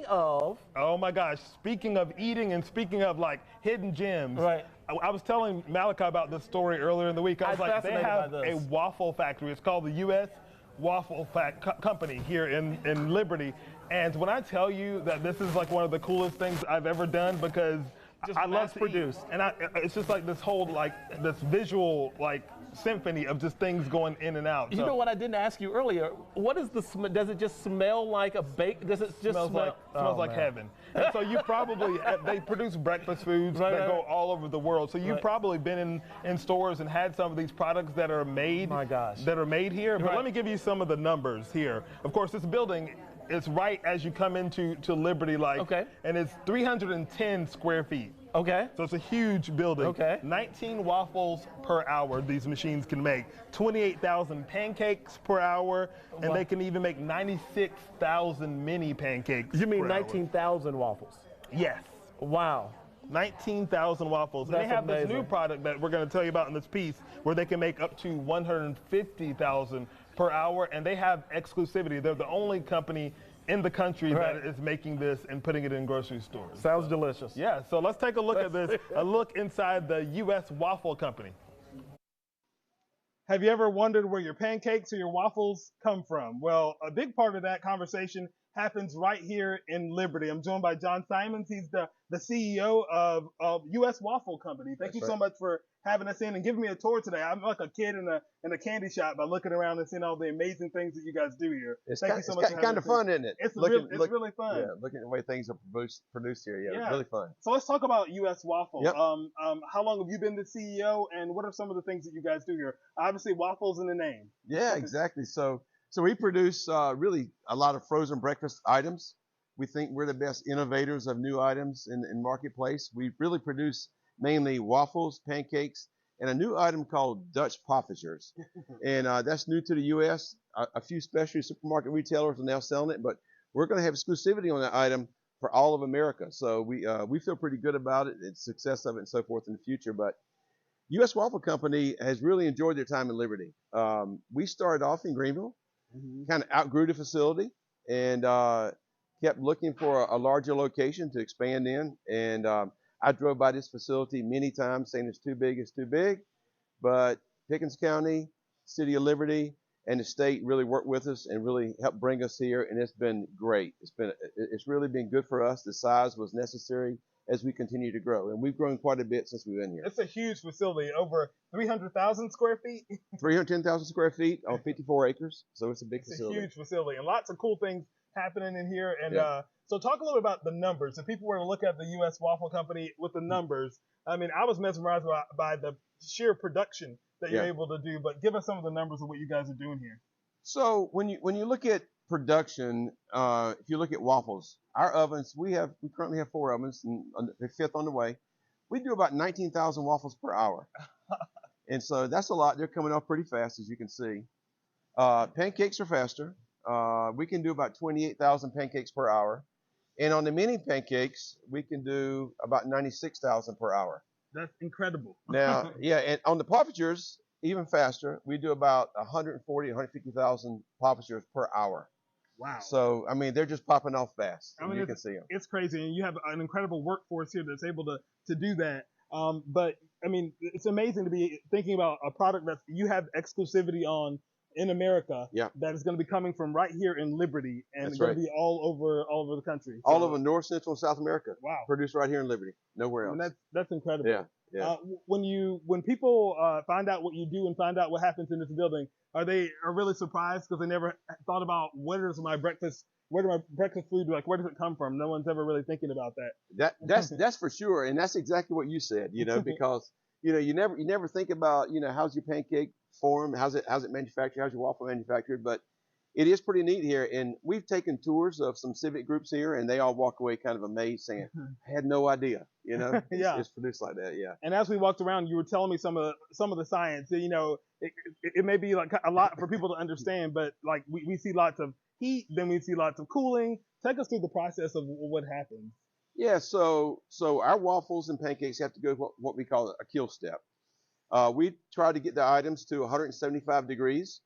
of. Oh my gosh, speaking of eating and speaking of like hidden gems. Right. I was telling Malachi about this story earlier in the week. I was like, they have a waffle factory. It's called the U.S. Waffle Company here in Liberty. And when I tell you that this is like one of the coolest things I've ever done, because I love to eat. And it's just like this whole this visual symphony of just things going in and out. You know what I didn't ask you earlier? What is the smell? Does it just smell like a bake? Does it just smells like heaven? And so you probably they produce breakfast foods that go all over the world. So you've probably been in stores and had some of these products that are made. My gosh. That are made here. But let me give you some of the numbers here. Of course, this building. It's right as you come into Liberty, and it's 310 square feet. Okay. So it's a huge building. Okay. 19 waffles per hour these machines can make. 28,000 pancakes per hour, and they can even make 96,000 mini pancakes. You mean 19,000 waffles? Yes. Wow. 19,000 waffles. That's and they have amazing. this new product that we're going to tell you about in this piece, where they can make up to 150,000 per hour, and they have exclusivity. They're the only company in the country that is making this and putting it in grocery stores. Sounds delicious. Yeah, so let's take a look at this, a look inside the U.S. Waffle Company. Have you ever wondered where your pancakes or your waffles come from? Well, a big part of that conversation happens right here in Liberty. I'm joined by John Simons. He's the CEO of U.S. Waffle Company. Thank you so much for having us in and giving me a tour today. I'm like a kid in a candy shop by looking around and seeing all the amazing things that you guys do here. Thank you so much. It's kind of fun, isn't it? It's really fun. Yeah, looking at the way things are produced here. Yeah, it's really fun. So let's talk about U.S. Waffle. Yep. How long have you been the CEO, and what are some of the things that you guys do here? Obviously, waffles in the name. Yeah, exactly. So we produce really a lot of frozen breakfast items. We think we're the best innovators of new items in marketplace. We really produce mainly waffles, pancakes, and a new item called Dutch Poppagers. And that's new to the U.S. A few specialty supermarket retailers are now selling it, but we're going to have exclusivity on that item for all of America. So we feel pretty good about it, the success of it, and so forth in the future. But U.S. Waffle Company has really enjoyed their time in Liberty. We started off in Greenville, kind of outgrew the facility, and kept looking for a larger location to expand in. And I drove by this facility many times saying it's too big, but Pickens County, City of Liberty, and the state really worked with us and really helped bring us here, and it's been great. It's really been good for us. The size was necessary as we continue to grow, and we've grown quite a bit since we've been here. It's a huge facility, over 300,000 square feet. 310,000 square feet on 54 acres, so it's a big facility. It's a huge facility, and lots of cool things happening in here. And so talk a little about the numbers. If people were to look at the U.S. Waffle Company with the numbers, I mean, I was mesmerized by the sheer production that you're able to do, but give us some of the numbers of what you guys are doing here. So when you look at production, if you look at waffles, our ovens, we currently have 4 ovens, and the 5th on the way. We do about 19,000 waffles per hour. And so that's a lot. They're coming off pretty fast, as you can see. Pancakes are faster. We can do about 28,000 pancakes per hour. And on the mini pancakes, we can do about 96,000 per hour. That's incredible. Now, and on the Poppagers, even faster. We do about 140, 150,000 Poppagers per hour. Wow. So, I mean, they're just popping off fast. I mean, you can see them. It's crazy. And you have an incredible workforce here that's able to do that. But, I mean, it's amazing to be thinking about a product that you have exclusivity on in America that is going to be coming from right here in Liberty, and it's going to be all over the country. So, all over North, Central, and South America. Wow. Produced right here in Liberty. Nowhere else. And that's incredible. Yeah. When people find out what you do and find out what happens in this building, are really surprised because they never thought about where do my breakfast food, like, where does it come from? No one's ever really thinking about that. That's for sure, and that's exactly what you said. Because you never think about how's your pancake formed, how's it manufactured, how's your waffle manufactured, but it is pretty neat here. And we've taken tours of some civic groups here, and they all walk away kind of amazed, saying, "I had no idea." It's produced like that. Yeah. And as we walked around, you were telling me some of the science. It may be like a lot for people to understand, but like we see lots of heat, then we see lots of cooling. Take us through the process of what happens. Yeah. So our waffles and pancakes have to go what we call a kill step. We try to get the items to 175 degrees.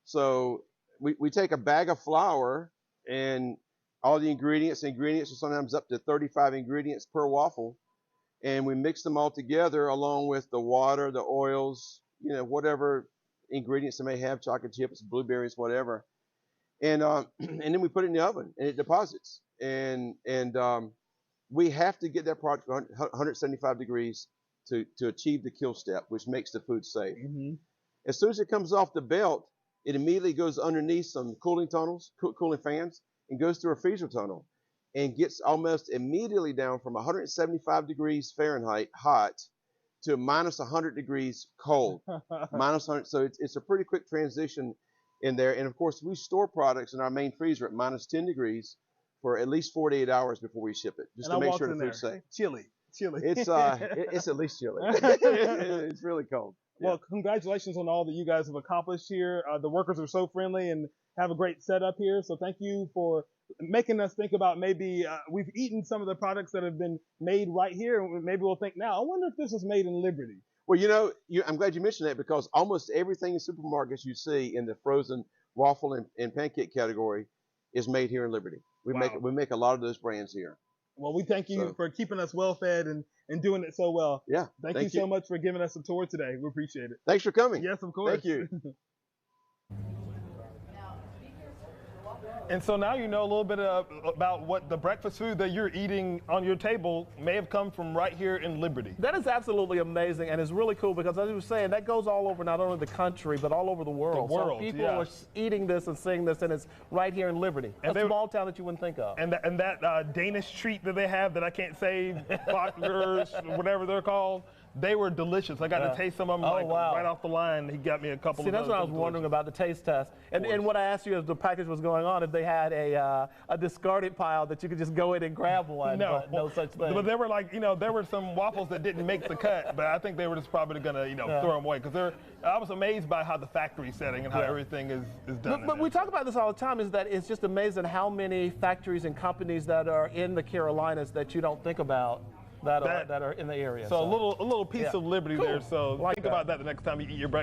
So we take a bag of flour and all the ingredients. Ingredients are sometimes up to 35 ingredients per waffle, and we mix them all together along with the water, the oils, whatever ingredients they may have, chocolate chips, blueberries, whatever, and and then we put it in the oven and it deposits, and we have to get that product 175 degrees to achieve the kill step, which makes the food safe. Mm-hmm. As soon as it comes off the belt, it immediately goes underneath some cooling tunnels, cooling fans, and goes through a freezer tunnel and gets almost immediately down from 175 degrees Fahrenheit hot to minus 100 degrees cold. Minus 100. So it's a pretty quick transition in there. And of course, we store products in our main freezer at minus 10 degrees for at least 48 hours before we ship it, just to make sure the food's safe. Chilly. It's at least chilly. It's really cold. Well, congratulations on all that you guys have accomplished here. The workers are so friendly and have a great setup here. So thank you for making us think about maybe we've eaten some of the products that have been made right here, and maybe we'll think now, I wonder if this was made in Liberty. Well, I'm glad you mentioned that, because almost everything in supermarkets you see in the frozen waffle and pancake category is made here in Liberty. We make a lot of those brands here. Well, we thank you for keeping us well fed and doing it so well. Yeah. Thank you so much for giving us a tour today. We appreciate it. Thanks for coming. Yes, of course. Thank you. And so now you know a little bit about what the breakfast food that you're eating on your table may have come from right here in Liberty. That is absolutely amazing, and it's really cool because, as you were saying, that goes all over not only the country but all over the world. So people are eating this and seeing this, and it's right here in Liberty, a small town that you wouldn't think of. And that Danish treat that they have that I can't say, Fockers, whatever they're called. They were delicious. I got to taste some of them right off the line. He got me a couple of those. See, that's what I was wondering about the taste test. And what I asked you as the package was going on, if they had a discarded pile that you could just go in and grab one. No, but no such thing. But there were there were some waffles that didn't make the cut, but I think they were just probably going to, throw them away. Because I was amazed by how the factory setting and how everything is done. But we talk about this all the time, is that it's just amazing how many factories and companies that are in the Carolinas that you don't think about. That are in the area. So a little piece of Liberty there. So think about that the next time you eat your breakfast.